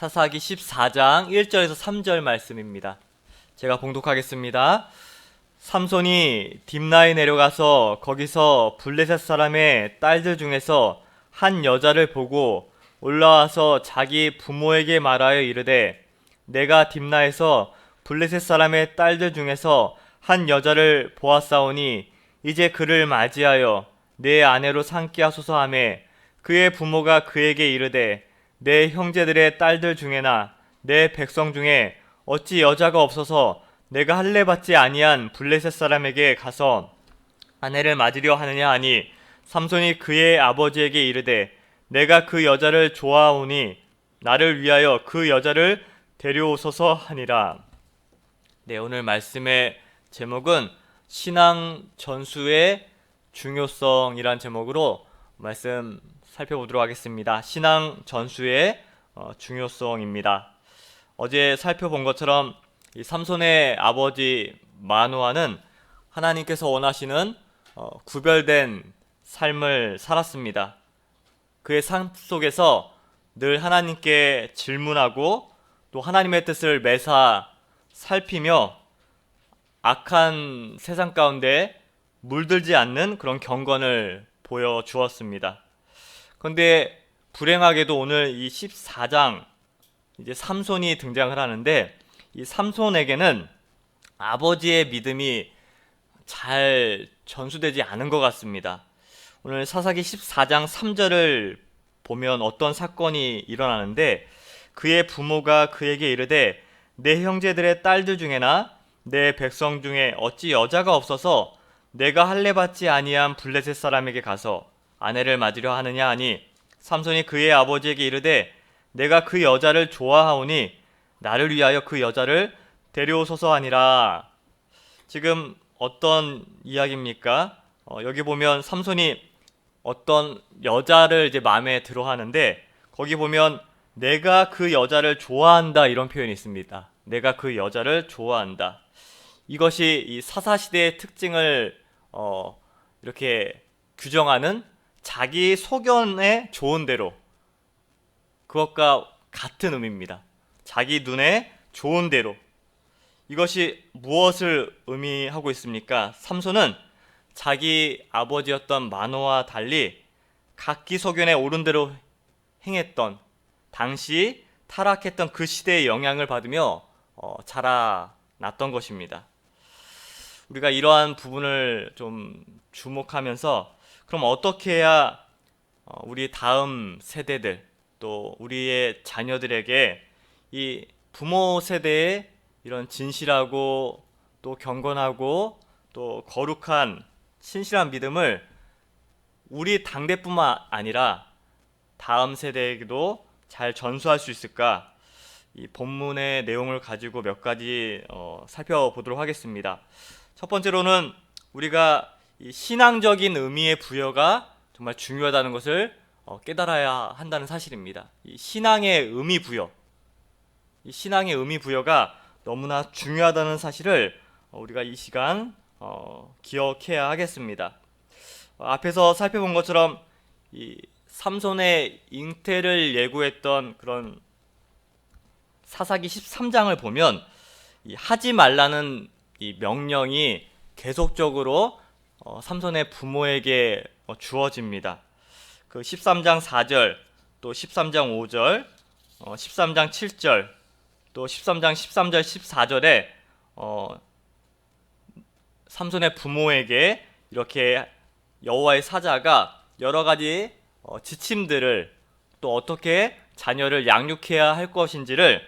사사기 14장 1절에서 3절 말씀입니다. 제가 봉독하겠습니다. 삼손이 딥나에 내려가서 거기서 블레셋 사람의 딸들 중에서 한 여자를 보고 올라와서 자기 부모에게 말하여 이르되 내가 딥나에서 블레셋 사람의 딸들 중에서 한 여자를 보았사오니 이제 그를 맞이하여 내 아내로 삼게 하소서 하며 그의 부모가 그에게 이르되 내 형제들의 딸들 중에나 내 백성 중에 어찌 여자가 없어서 내가 할례 받지 아니한 블레셋 사람에게 가서 아내를 맞으려 하느냐 하니 삼손이 그의 아버지에게 이르되 내가 그 여자를 좋아하오니 나를 위하여 그 여자를 데려오소서 하니라. 네, 오늘 말씀의 제목은 신앙 전수의 중요성이란 제목으로 말씀 살펴보도록 하겠습니다. 신앙 전수의 중요성입니다. 어제 살펴본 것처럼 이 삼손의 아버지 마노아는 하나님께서 원하시는 구별된 삶을 살았습니다. 그의 삶 속에서 늘 하나님께 질문하고 또 하나님의 뜻을 매사 살피며 악한 세상 가운데 물들지 않는 그런 경건을 보여주었습니다. 그런데 불행하게도 오늘 이 14장 이제 삼손이 등장을 하는데 이 삼손에게는 아버지의 믿음이 잘 전수되지 않은 것 같습니다. 오늘 사사기 14장 3절을 보면 어떤 사건이 일어나는데 그의 부모가 그에게 이르되 내 형제들의 딸들 중에나 내 백성 중에 어찌 여자가 없어서 내가 할례 받지 아니한 블레셋 사람에게 가서 아내를 맞으려 하느냐 하니 삼손이 그의 아버지에게 이르되 내가 그 여자를 좋아하오니 나를 위하여 그 여자를 데려오소서 하니라. 지금 어떤 이야기입니까? 여기 보면 삼손이 어떤 여자를 이제 마음에 들어 하는데 거기 보면 내가 그 여자를 좋아한다 이런 표현이 있습니다. 내가 그 여자를 좋아한다. 이것이 이 사사시대의 특징을 이렇게 규정하는 자기 소견에 좋은 대로 그것과 같은 의미입니다. 자기 눈에 좋은 대로. 이것이 무엇을 의미하고 있습니까? 삼손은 자기 아버지였던 마노와 달리 각기 소견에 옳은 대로 행했던 당시 타락했던 그 시대의 영향을 받으며 자라났던 것입니다. 우리가 이러한 부분을 좀 주목하면서 그럼 어떻게 해야 우리 다음 세대들 또 우리의 자녀들에게 이 부모 세대의 이런 진실하고 또 경건하고 또 거룩한 신실한 믿음을 우리 당대뿐만 아니라 다음 세대에게도 잘 전수할 수 있을까? 이 본문의 내용을 가지고 몇 가지 살펴보도록 하겠습니다. 첫 번째로는 우리가 이 신앙적인 의미의 부여가 정말 중요하다는 것을 깨달아야 한다는 사실입니다. 이 신앙의 의미 부여, 이 신앙의 의미 부여가 너무나 중요하다는 사실을 우리가 이 시간 기억해야 하겠습니다. 앞에서 살펴본 것처럼 이 삼손의 잉태를 예고했던 그런 사사기 13장을 보면 이 하지 말라는 이 명령이 계속적으로 삼손의 부모에게 주어집니다. 그 13장 4절, 또 13장 5절, 13장 7절, 또 13장 13절, 14절에 삼손의 부모에게 이렇게 여호와의 사자가 여러 가지 지침들을 또 어떻게 자녀를 양육해야 할 것인지를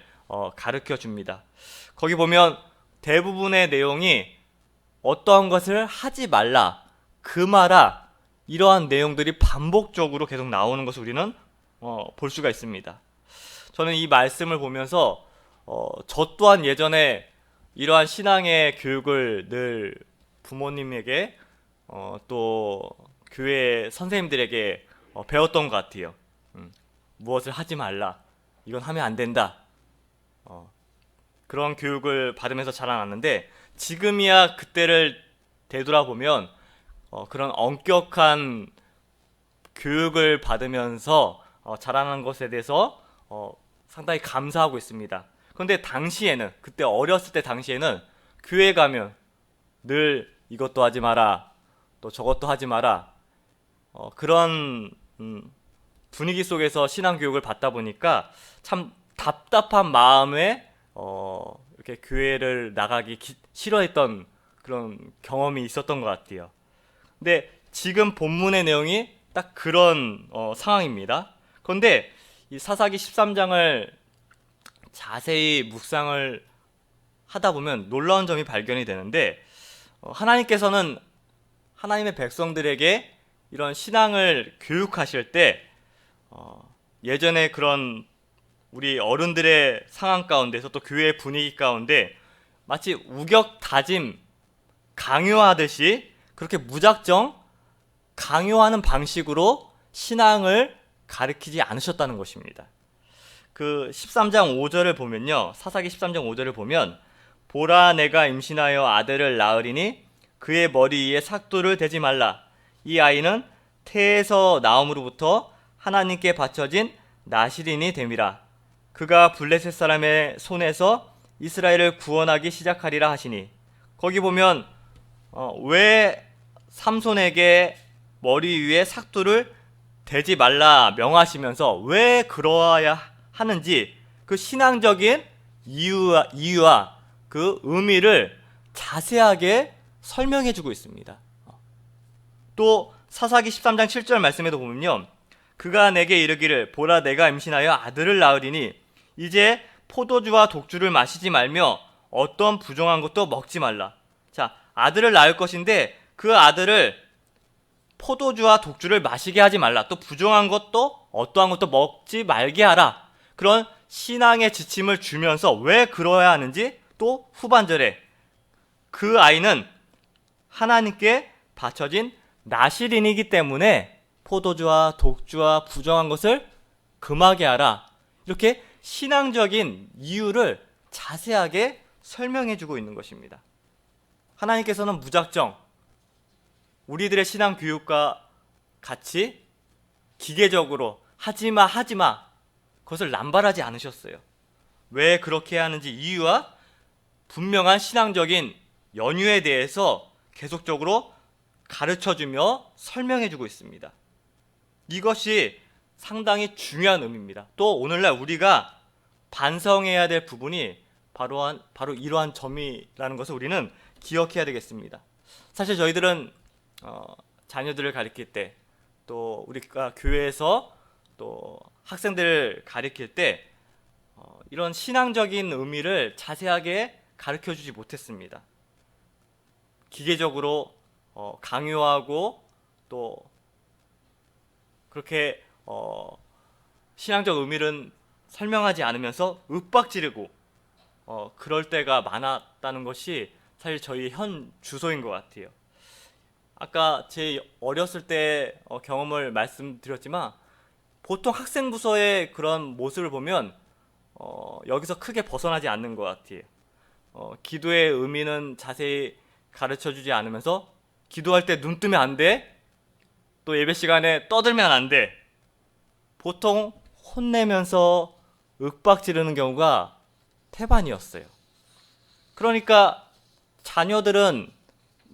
가르쳐 줍니다. 거기 보면 대부분의 내용이 어떠한 것을 하지 말라, 금하라 이러한 내용들이 반복적으로 계속 나오는 것을 우리는 볼 수가 있습니다. 저는 이 말씀을 보면서 저 또한 예전에 이러한 신앙의 교육을 늘 부모님에게 또 교회 선생님들에게 배웠던 것 같아요. 무엇을 하지 말라, 이건 하면 안 된다. 그런 교육을 받으면서 자라났는데 지금이야 그때를 되돌아보면 그런 엄격한 교육을 받으면서 자라는 것에 대해서 상당히 감사하고 있습니다. 그런데 당시에는, 그때 어렸을 때 당시에는 교회 가면 늘 이것도 하지 마라, 또 저것도 하지 마라, 그런 분위기 속에서 신앙교육을 받다 보니까 참 답답한 마음에 이렇게 교회를 나가기 싫어했던 그런 경험이 있었던 것 같아요. 근데 지금 본문의 내용이 딱 그런 상황입니다. 그런데 이 사사기 13장을 자세히 묵상을 하다 보면 놀라운 점이 발견이 되는데, 하나님께서는 하나님의 백성들에게 이런 신앙을 교육하실 때 예전에 그런 우리 어른들의 상황 가운데서 또 교회의 분위기 가운데 마치 우격다짐 강요하듯이 그렇게 무작정 강요하는 방식으로 신앙을 가르치지 않으셨다는 것입니다. 그 13장 5절을 보면요, 사사기 13장 5절을 보면, 보라 내가 임신하여 아들을 낳으리니 그의 머리 위에 삭도를 대지 말라. 이 아이는 태에서 나옴으로부터 하나님께 바쳐진 나실인이 됨이라. 그가 블레셋 사람의 손에서 이스라엘을 구원하기 시작하리라 하시니, 거기 보면 왜 삼손에게 머리 위에 삭도를 대지 말라 명하시면서 왜 그러어야 하는지 그 신앙적인 이유와 그 의미를 자세하게 설명해 주고 있습니다. 또 사사기 13장 7절 말씀에도 보면요, 그가 내게 이르기를 보라 내가 임신하여 아들을 낳으리니 이제 포도주와 독주를 마시지 말며 어떤 부정한 것도 먹지 말라. 자, 아들을 낳을 것인데 그 아들을 포도주와 독주를 마시게 하지 말라. 또 부정한 것도 어떠한 것도 먹지 말게 하라. 그런 신앙의 지침을 주면서 왜 그러야 하는지, 또 후반절에 그 아이는 하나님께 바쳐진 나실인이기 때문에 포도주와 독주와 부정한 것을 금하게 하라. 이렇게 신앙적인 이유를 자세하게 설명해 주고 있는 것입니다. 하나님께서는 무작정 우리들의 신앙 교육과 같이 기계적으로 하지마 그것을 남발하지 않으셨어요. 왜 그렇게 해야 하는지 이유와 분명한 신앙적인 연유에 대해서 계속적으로 가르쳐주며 설명해주고 있습니다. 이것이 상당히 중요한 의미입니다. 또 오늘날 우리가 반성해야 될 부분이 바로 이러한 점이라는 것을 우리는 기억해야 되겠습니다. 사실 저희들은 자녀들을 가르칠 때, 또 우리가 교회에서 또 학생들을 가르칠 때 이런 신앙적인 의미를 자세하게 가르쳐주지 못했습니다. 기계적으로 강요하고 또 그렇게 신앙적 의미를 설명하지 않으면서 윽박지르고 그럴 때가 많았다는 것이 사실 저희 현 주소인 것 같아요. 아까 제 어렸을 때 경험을 말씀드렸지만, 보통 학생 부서의 그런 모습을 보면 여기서 크게 벗어나지 않는 것 같아요. 기도의 의미는 자세히 가르쳐주지 않으면서 기도할 때 눈 뜨면 안 돼, 또 예배 시간에 떠들면 안 돼, 보통 혼내면서 윽박지르는 경우가 태반이었어요. 그러니까 자녀들은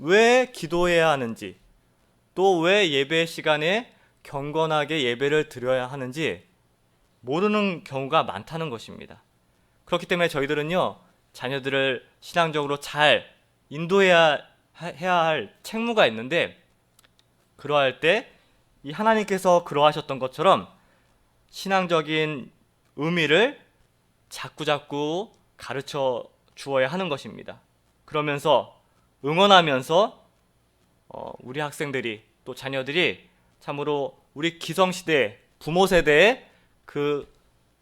왜 기도해야 하는지, 또 왜 예배 시간에 경건하게 예배를 드려야 하는지 모르는 경우가 많다는 것입니다. 그렇기 때문에 저희들은요, 자녀들을 신앙적으로 잘 인도해야 할 책무가 있는데, 그러할 때 이 하나님께서 그러하셨던 것처럼 신앙적인 의미를 자꾸자꾸 가르쳐 주어야 하는 것입니다. 그러면서 응원하면서 우리 학생들이, 또 자녀들이 참으로 우리 기성시대 부모 세대의 그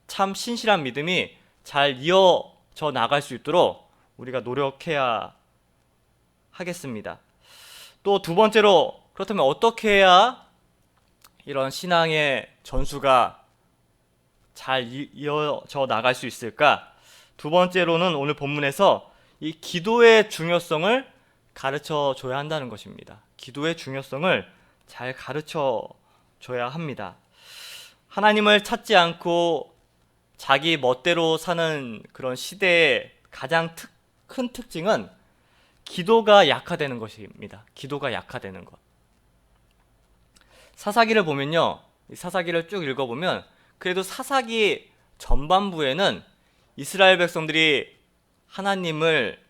참 신실한 믿음이 잘 이어져 나갈 수 있도록 우리가 노력해야 하겠습니다. 또 두 번째로, 그렇다면 어떻게 해야 이런 신앙의 전수가 잘 이어져 나갈 수 있을까? 두 번째로는 오늘 본문에서 이 기도의 중요성을 가르쳐 줘야 한다는 것입니다. 기도의 중요성을 잘 가르쳐 줘야 합니다. 하나님을 찾지 않고 자기 멋대로 사는 그런 시대의 가장 큰 특징은 기도가 약화되는 것입니다. 기도가 약화되는 것. 사사기를 보면요, 사사기를 쭉 읽어보면 그래도 사사기 전반부에는 이스라엘 백성들이 하나님을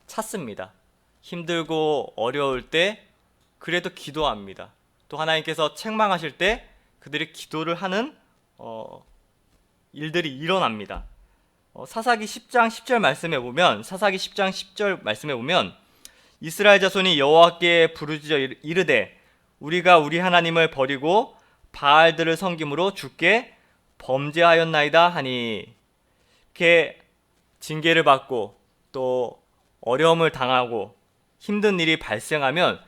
찾습니다. 힘들고 어려울 때 그래도 기도합니다. 또 하나님께서 책망하실 때 그들이 기도를 하는 일들이 일어납니다. 사사기 10장 10절 말씀에 보면 이스라엘 자손이 여호와께 부르짖어 이르되 우리가 우리 하나님을 버리고 바알들을 섬김으로 주께 범죄하였나이다 하니, 이렇게 징계를 받고 또 어려움을 당하고 힘든 일이 발생하면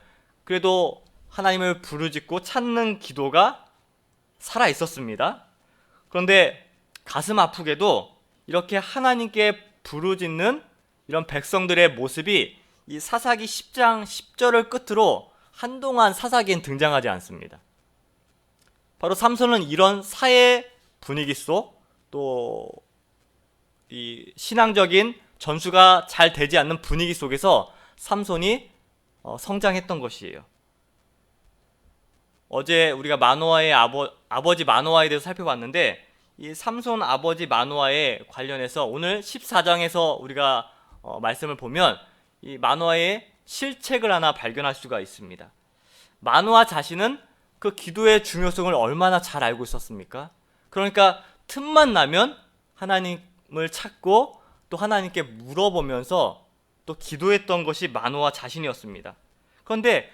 그래도 하나님을 부르짖고 찾는 기도가 살아 있었습니다. 그런데 가슴 아프게도 이렇게 하나님께 부르짖는 이런 백성들의 모습이 이 사사기 10장 10절을 끝으로 한동안 사사기엔 등장하지 않습니다. 바로 삼손은 이런 사회 분위기 속, 또 이 신앙적인 전수가 잘 되지 않는 분위기 속에서 삼손이 성장했던 것이에요. 어제 우리가 마노아의 아버지 마노아에 대해서 살펴봤는데, 이 삼손 아버지 마노아에 관련해서 오늘 14장에서 우리가 말씀을 보면 이 마노아의 실책을 하나 발견할 수가 있습니다. 마노아 자신은 그 기도의 중요성을 얼마나 잘 알고 있었습니까? 그러니까 틈만 나면 하나님을 찾고 또 하나님께 물어보면서 또 기도했던 것이 마노아 자신이었습니다. 그런데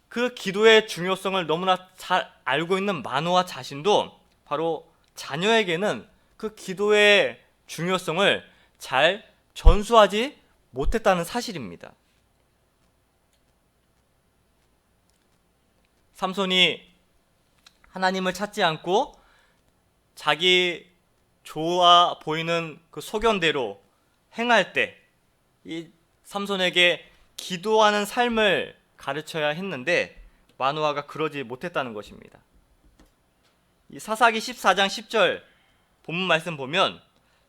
그 기도의 중요성을 너무나 잘 알고 있는 마노아 자신도 바로 자녀에게는 그 기도의 중요성을 잘 전수하지 못했다는 사실입니다. 삼손이 하나님을 찾지 않고 자기 좋아 보이는 그 소견대로 행할 때 이 삼손에게 기도하는 삶을 가르쳐야 했는데 마노아가 그러지 못했다는 것입니다. 이 사사기 14장 10절 본문 말씀 보면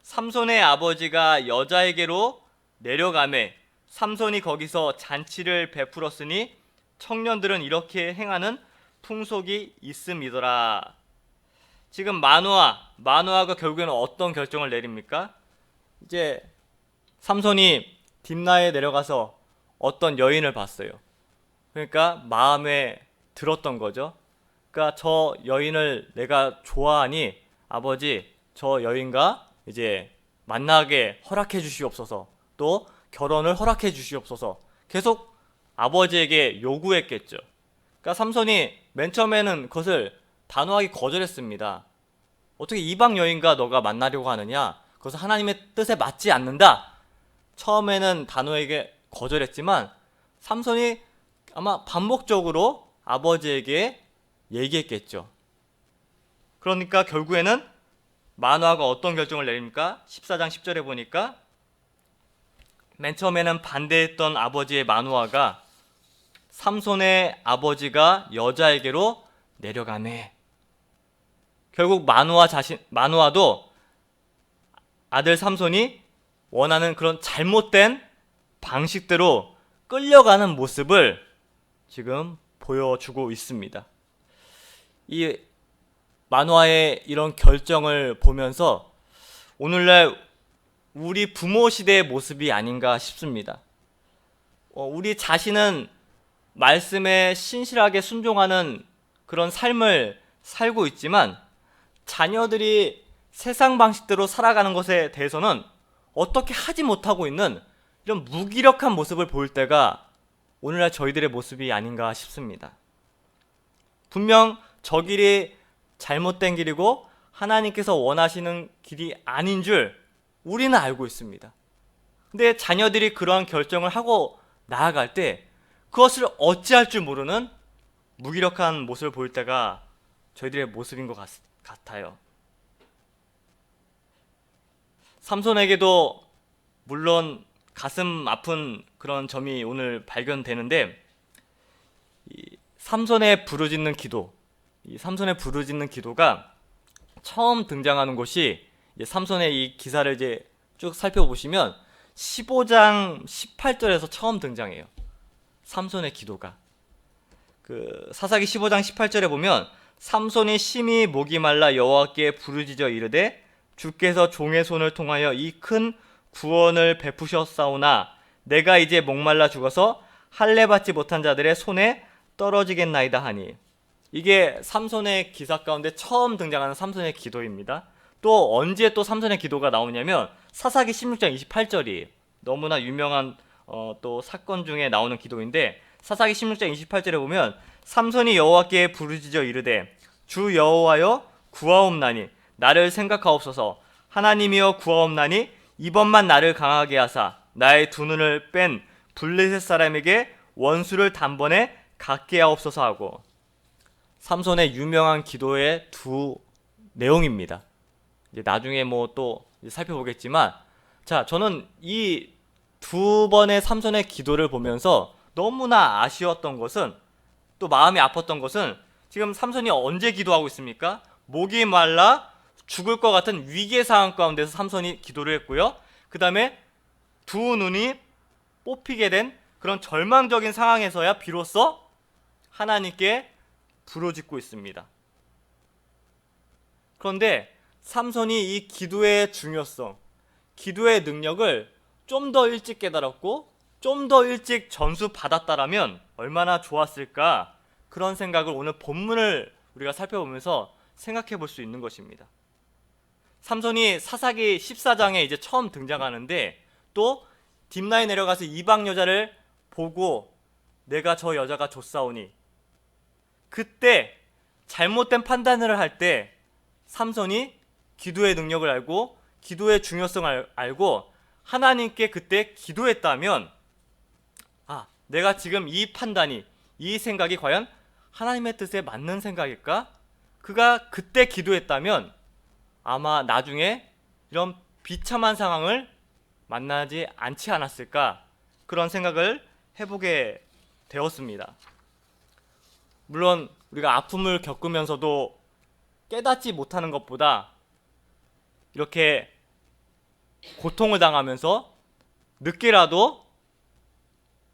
삼손의 아버지가 여자에게로 내려가매 삼손이 거기서 잔치를 베풀었으니 청년들은 이렇게 행하는 풍속이 있음이더라. 지금 마노아가 결국에는 어떤 결정을 내립니까? 이제 삼손이 딥나에 내려가서 어떤 여인을 봤어요. 그러니까 마음에 들었던 거죠. 그러니까 저 여인을 내가 좋아하니 아버지 저 여인과 이제 만나게 허락해 주시옵소서, 또 결혼을 허락해 주시옵소서 계속 아버지에게 요구했겠죠. 그러니까 삼손이 맨 처음에는 그것을 단호하게 거절했습니다. 어떻게 이방 여인과 너가 만나려고 하느냐? 그것은 하나님의 뜻에 맞지 않는다. 처음에는 단호하게 거절했지만 삼손이 아마 반복적으로 아버지에게 얘기했겠죠. 그러니까 결국에는 마노아가 어떤 결정을 내립니까? 14장 10절에 보니까 맨 처음에는 반대했던 아버지의 마노아가 삼손의 아버지가 여자에게로 내려가매. 결국 마노아도 아들 삼손이 원하는 그런 잘못된 방식대로 끌려가는 모습을 지금 보여주고 있습니다. 이 마노아의 이런 결정을 보면서 오늘날 우리 부모 시대의 모습이 아닌가 싶습니다. 우리 자신은 말씀에 신실하게 순종하는 그런 삶을 살고 있지만 자녀들이 세상 방식대로 살아가는 것에 대해서는 어떻게 하지 못하고 있는 이런 무기력한 모습을 보일 때가 오늘날 저희들의 모습이 아닌가 싶습니다. 분명 저 길이 잘못된 길이고 하나님께서 원하시는 길이 아닌 줄 우리는 알고 있습니다. 근데 자녀들이 그러한 결정을 하고 나아갈 때 그것을 어찌할 줄 모르는 무기력한 모습을 보일 때가 저희들의 모습인 것 같아요. 삼손에게도 물론 가슴 아픈 그런 점이 오늘 발견되는데, 이 삼손의 부르짖는 기도가 처음 등장하는 곳이 이제 삼손의 이 기사를 이제 쭉 살펴보시면 15장 18절에서 처음 등장해요. 삼손의 기도가. 그 사사기 15장 18절에 보면 삼손이 심히 목이 말라 여호와께 부르짖어 이르되 주께서 종의 손을 통하여 이 큰 구원을 베푸셨사오나 내가 이제 목말라 죽어서 할례 받지 못한 자들의 손에 떨어지겠나이다 하니, 이게 삼손의 기사 가운데 처음 등장하는 삼손의 기도입니다. 또 언제 또 삼손의 기도가 나오냐면 사사기 16장 28절이 너무나 유명한 또 사건 중에 나오는 기도인데, 사사기 16장 28절에 보면 삼손이 여호와께 부르짖어 이르되 주 여호와여 구하옵나니 나를 생각하옵소서. 하나님이여 구하옵나니 이번만 나를 강하게 하사 나의 두 눈을 뺀 블레셋 사람에게 원수를 단번에 갖게 하옵소서 하고, 삼손의 유명한 기도의 두 내용입니다. 이제 나중에 뭐 또 살펴보겠지만, 자, 저는 이 두 번의 삼손의 기도를 보면서 너무나 아쉬웠던 것은, 또 마음이 아팠던 것은, 지금 삼손이 언제 기도하고 있습니까? 목이 말라 죽을 것 같은 위기의 상황 가운데서 삼손이 기도를 했고요. 그 다음에 두 눈이 뽑히게 된 그런 절망적인 상황에서야 비로소 하나님께 부르짖고 있습니다. 그런데 삼손이 이 기도의 중요성, 기도의 능력을 좀 더 일찍 깨달았고 좀 더 일찍 전수 받았다라면 얼마나 좋았을까, 그런 생각을 오늘 본문을 우리가 살펴보면서 생각해 볼 수 있는 것입니다. 삼손이 사사기 14장에 이제 처음 등장하는데, 또 딥나에 내려가서 이방 여자를 보고 내가 저 여자가 좋사오니, 그때 잘못된 판단을 할 때 삼손이 기도의 능력을 알고 기도의 중요성을 알고 하나님께 그때 기도했다면, 아, 내가 지금 이 판단이, 이 생각이 과연 하나님의 뜻에 맞는 생각일까? 그가 그때 기도했다면 아마 나중에 이런 비참한 상황을 만나지 않지 않았을까, 그런 생각을 해보게 되었습니다. 물론 우리가 아픔을 겪으면서도 깨닫지 못하는 것보다 이렇게 고통을 당하면서 늦게라도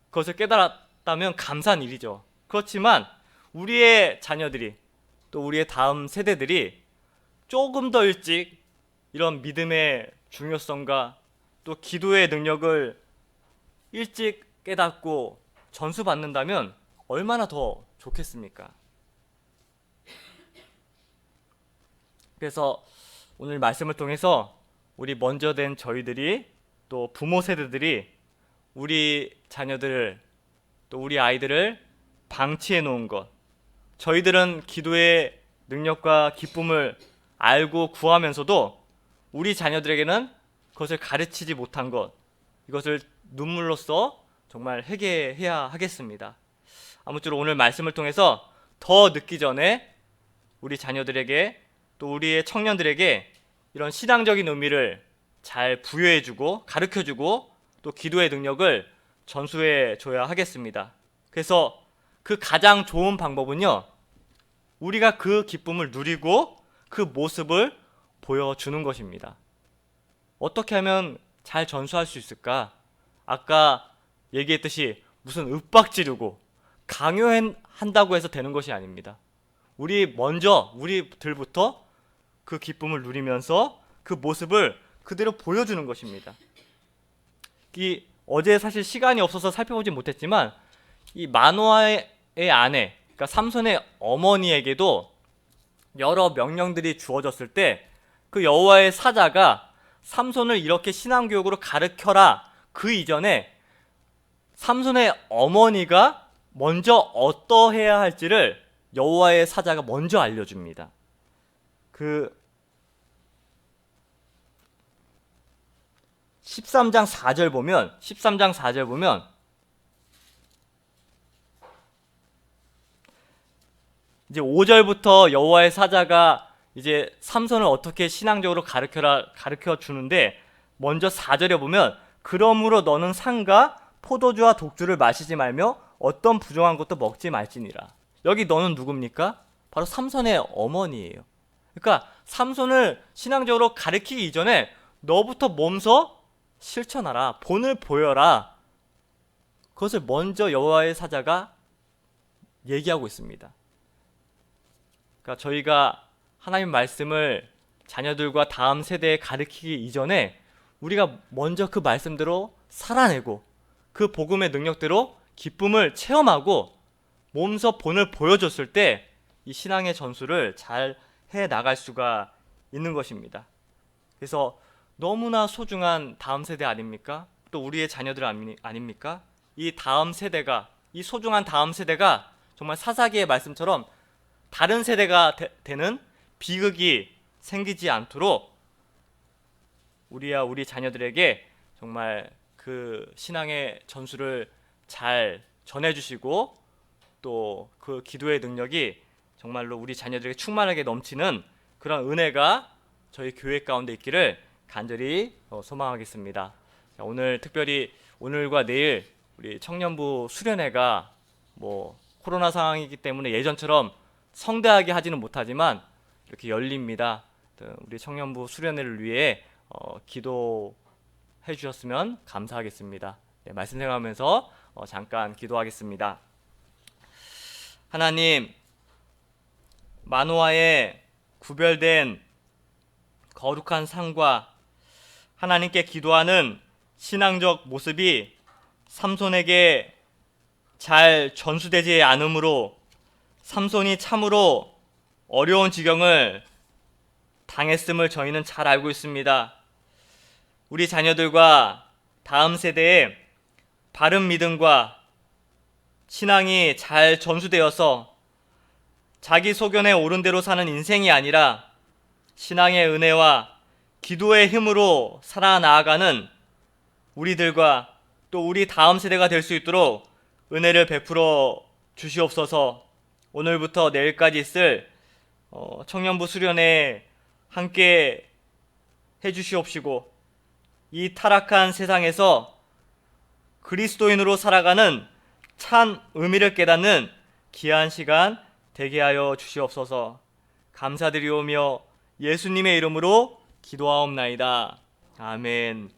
그것을 깨달았다면 감사한 일이죠. 그렇지만 우리의 자녀들이, 또 우리의 다음 세대들이 조금 더 일찍 이런 믿음의 중요성과 또 기도의 능력을 일찍 깨닫고 전수받는다면 얼마나 더 좋겠습니까? 그래서 오늘 말씀을 통해서 우리 먼저 된 저희들이, 또 부모 세대들이 우리 자녀들을, 또 우리 아이들을 방치해 놓은 것, 저희들은 기도의 능력과 기쁨을 알고 구하면서도 우리 자녀들에게는 그것을 가르치지 못한 것, 이것을 눈물로써 정말 회개해야 하겠습니다. 아무쪼록 오늘 말씀을 통해서 더 늦기 전에 우리 자녀들에게, 또 우리의 청년들에게 이런 신앙적인 의미를 잘 부여해주고 가르쳐주고 또 기도의 능력을 전수해 줘야 하겠습니다. 그래서 그 가장 좋은 방법은요, 우리가 그 기쁨을 누리고 그 모습을 보여주는 것입니다. 어떻게 하면 잘 전수할 수 있을까? 아까 얘기했듯이 무슨 윽박지르고 강요한다고 해서 되는 것이 아닙니다. 우리들부터 그 기쁨을 누리면서 그 모습을 그대로 보여주는 것입니다. 어제 사실 시간이 없어서 살펴보지 못했지만 이 마노아의 아내, 그러니까 삼손의 어머니에게도 여러 명령들이 주어졌을 때 그 여호와의 사자가 삼손을 이렇게 신앙교육으로 가르쳐라, 그 이전에 삼손의 어머니가 먼저 어떠해야 할지를 여호와의 사자가 먼저 알려줍니다. 그 13장 4절 보면 이제 5절부터 여호와의 사자가 이제 삼손을 어떻게 신앙적으로 가르쳐 주는데, 먼저 4절에 보면 그러므로 너는 상과 포도주와 독주를 마시지 말며 어떤 부정한 것도 먹지 말지니라. 여기 너는 누굽니까? 바로 삼손의 어머니예요. 그러니까 삼손을 신앙적으로 가르치기 이전에 너부터 몸서 실천하라. 본을 보여라. 그것을 먼저 여호와의 사자가 얘기하고 있습니다. 그러니까 저희가 하나님 말씀을 자녀들과 다음 세대에 가르치기 이전에 우리가 먼저 그 말씀대로 살아내고 그 복음의 능력대로 기쁨을 체험하고 몸소 본을 보여줬을 때 이 신앙의 전수를 잘 해 나갈 수가 있는 것입니다. 그래서 너무나 소중한 다음 세대 아닙니까? 또 우리의 자녀들 아닙니까? 이 다음 세대가, 이 소중한 다음 세대가 정말 사사기의 말씀처럼 다른 세대가 되는 비극이 생기지 않도록 우리와 우리 자녀들에게 정말 그 신앙의 전수를 잘 전해주시고 또 그 기도의 능력이 정말로 우리 자녀들에게 충만하게 넘치는 그런 은혜가 저희 교회 가운데 있기를 간절히 소망하겠습니다. 오늘 특별히 오늘과 내일 우리 청년부 수련회가 코로나 상황이기 때문에 예전처럼 성대하게 하지는 못하지만 이렇게 열립니다. 우리 청년부 수련회를 위해 기도해 주셨으면 감사하겠습니다. 네, 말씀 생각하면서 잠깐 기도하겠습니다. 하나님, 마노아의 구별된 거룩한 삶과 하나님께 기도하는 신앙적 모습이 삼손에게 잘 전수되지 않으므로 삼손이 참으로 어려운 지경을 당했음을 저희는 잘 알고 있습니다. 우리 자녀들과 다음 세대에 바른 믿음과 신앙이 잘 전수되어서 자기 소견에 옳은 대로 사는 인생이 아니라 신앙의 은혜와 기도의 힘으로 살아나아가는 우리들과 또 우리 다음 세대가 될 수 있도록 은혜를 베풀어 주시옵소서. 오늘부터 내일까지 있을 청년부 수련회 함께 해주시옵시고 이 타락한 세상에서 그리스도인으로 살아가는 참 의미를 깨닫는 귀한 시간 되게 하여 주시옵소서. 감사드리오며 예수님의 이름으로 기도하옵나이다. 아멘.